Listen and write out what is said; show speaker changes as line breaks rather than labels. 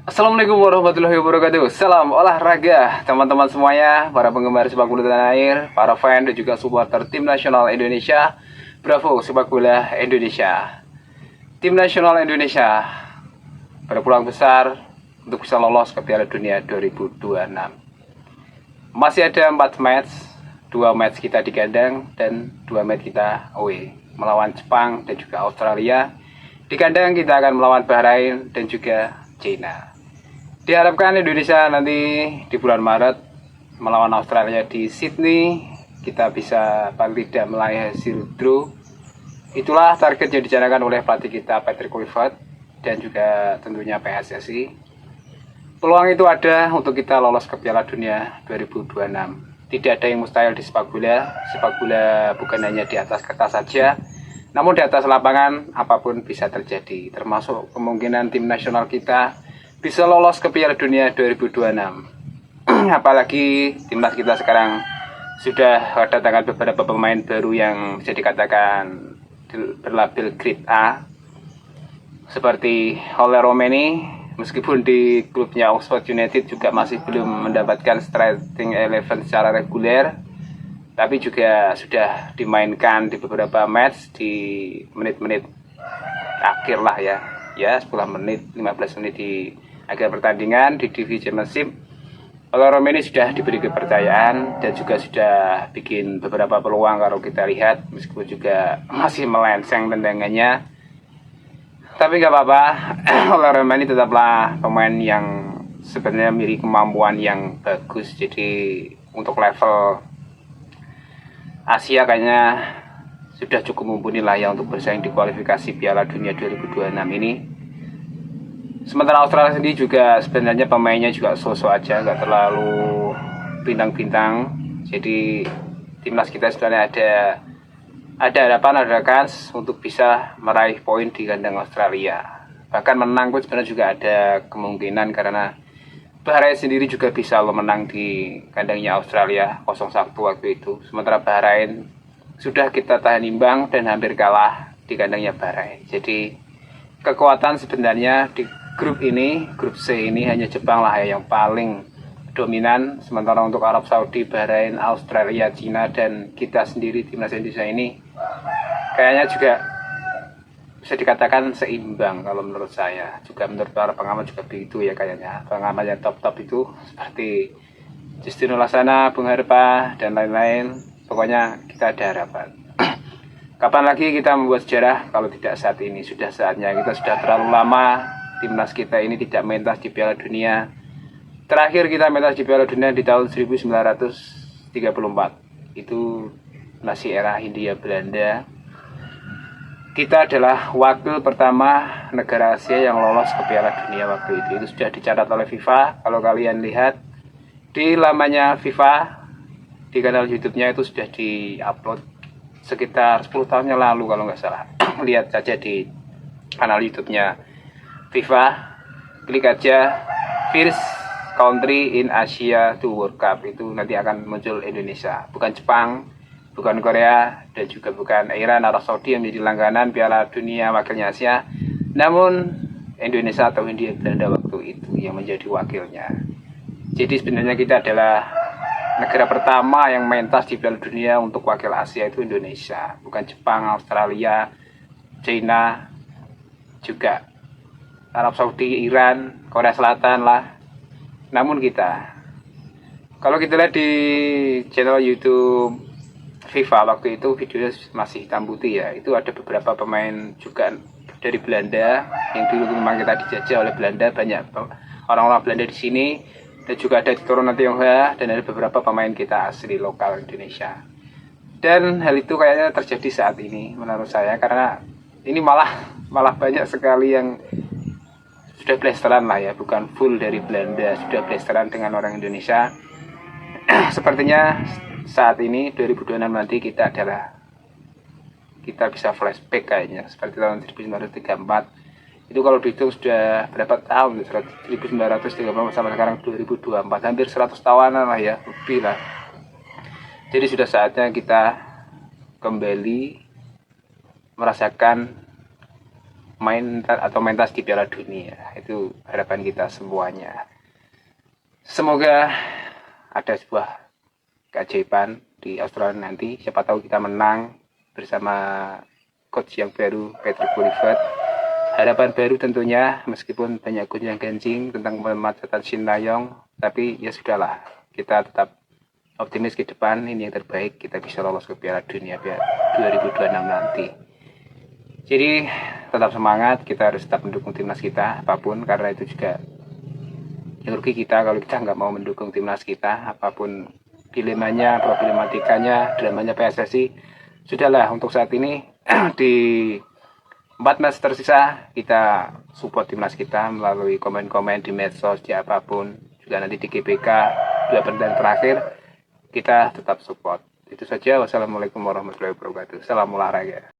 Assalamualaikum warahmatullahi wabarakatuh. Salam olahraga teman-teman semuanya, para penggemar sepak bola tanah air, para fan dan juga supporter tim nasional Indonesia. Bravo sepak bola Indonesia. Tim nasional Indonesia berpeluang besar untuk bisa lolos ke Piala Dunia 2026. Masih ada 4 match, 2 match kita di kandang dan 2 match kita away melawan Jepang dan juga Australia. Di kandang kita akan melawan Bahrain dan juga China. Diharapkan Indonesia nanti di bulan Maret melawan Australia di Sydney kita bisa paling tidak meraih hasil draw. Itulah target yang dicanangkan oleh pelatih kita Patrick Kluivert dan juga tentunya PSSI. Peluang itu ada untuk kita lolos ke Piala Dunia 2026. Tidak ada yang mustahil di sepak bola. Sepak bola bukan hanya di atas kertas saja, namun di atas lapangan apapun bisa terjadi, termasuk kemungkinan tim nasional kita bisa lolos ke Piala Dunia 2026. Apalagi timnas kita sekarang sudah kedatangan beberapa pemain baru yang bisa dikatakan berlabel grade A, seperti Ole Romeni. Meskipun di klubnya Oxford United juga masih belum mendapatkan starting 11 secara reguler, tapi juga sudah dimainkan di beberapa match di menit-menit akhir lah ya 10 menit 15 menit di akhir pertandingan di TV Championship. Kalau Romeni sudah diberi kepercayaan dan juga sudah bikin beberapa peluang kalau kita lihat, meskipun juga masih melenceng tendangannya, tapi nggak apa-apa. Kalau Romeni tetaplah pemain yang sebenarnya memiliki kemampuan yang bagus. Jadi untuk level Asia kayaknya sudah cukup mumpuni lah ya untuk bersaing di kualifikasi Piala Dunia 2026 ini. Sementara Australia sendiri juga sebenarnya pemainnya juga so-so aja, nggak terlalu bintang-bintang. Jadi timnas kita sebenarnya ada harapan, ada kans untuk bisa meraih poin di kandang Australia. Bahkan menang pun sebenarnya juga ada kemungkinan, karena Bahrain sendiri juga bisa lo menang di kandangnya Australia 0-1 waktu itu. Sementara Bahrain sudah kita tahan imbang dan hampir kalah di kandangnya Bahrain. Jadi kekuatan sebenarnya di grup ini, grup C ini hanya Jepang lah yang paling dominan. Sementara untuk Arab Saudi, Bahrain, Australia, Cina, dan kita sendiri timnas Indonesia ini kayaknya juga bisa dikatakan seimbang kalau menurut saya. Juga menurut para pengamat juga begitu ya kayaknya. Pengamat yang top-top itu seperti Justinus Laksana, Bung Harpa, dan lain-lain. Pokoknya kita ada harapan. Kapan lagi kita membuat sejarah kalau tidak saat ini? Sudah saatnya. Kita sudah terlalu lama timnas kita ini tidak mentas di Piala Dunia. Terakhir kita mentas di Piala Dunia di tahun 1934. Itu masih era Hindia Belanda. Kita adalah wakil pertama negara Asia yang lolos ke Piala Dunia waktu itu. Itu sudah dicatat oleh FIFA. Kalau kalian lihat di lamanya FIFA, di kanal YouTube-nya itu sudah di-upload sekitar 10 tahun yang lalu kalau nggak salah. Lihat saja di kanal YouTube-nya FIFA, klik aja First Country in Asia to World Cup, itu nanti akan muncul Indonesia, bukan Jepang, bukan Korea, dan juga bukan Iran, Arab Saudi yang menjadi langganan Piala Dunia wakilnya Asia, namun Indonesia atau Hindia Belanda waktu itu yang menjadi wakilnya. Jadi sebenarnya kita adalah negara pertama yang mentas di Piala Dunia untuk wakil Asia itu Indonesia, bukan Jepang, Australia, China, juga Arab Saudi, Iran, Korea Selatan lah. Namun kita, kalau kita lihat di channel YouTube FIFA waktu itu videonya masih hitam putih ya. Itu ada beberapa pemain juga dari Belanda yang dulu memang kita dijajah oleh Belanda, banyak orang-orang Belanda di sini. Dan juga ada keturunan Tionghoa dan ada beberapa pemain kita asli lokal Indonesia. Dan hal itu kayaknya terjadi saat ini menurut saya, karena ini malah banyak sekali yang sudah blasteran lah ya, bukan full dari Belanda, sudah blasteran dengan orang Indonesia. Sepertinya saat ini 2026 nanti kita bisa flashback kayaknya seperti tahun 1934. Itu kalau dihitung sudah berapa tahun, 1934 sama sekarang 2024, hampir 100 tahunan lah ya, lebih lah. Jadi sudah saatnya kita kembali merasakan mentas di Piala Dunia. Itu harapan kita semuanya. Semoga ada sebuah keajaiban di Australia nanti. Siapa tahu kita menang bersama coach yang baru, Patrick Kluivert. Harapan baru tentunya, meskipun banyak gonjang-ganjing tentang pemencatan Shin Tae-yong, tapi ya sudahlah, kita tetap optimis ke depan. Ini yang terbaik, kita bisa lolos ke Piala Dunia 2026 nanti. Jadi tetap semangat, kita harus tetap mendukung timnas kita apapun, karena itu juga yang rugi kita kalau kita nggak mau mendukung timnas kita, apapun dilemanya, problematikanya, dramanya PSSI. Sudahlah, untuk saat ini di 4 match tersisa kita support timnas kita melalui komen-komen di medsos, di apapun, juga nanti di GBK 2 pertandingan terakhir kita tetap support. Itu saja. Wassalamualaikum warahmatullahi wabarakatuh. Salam olahraga.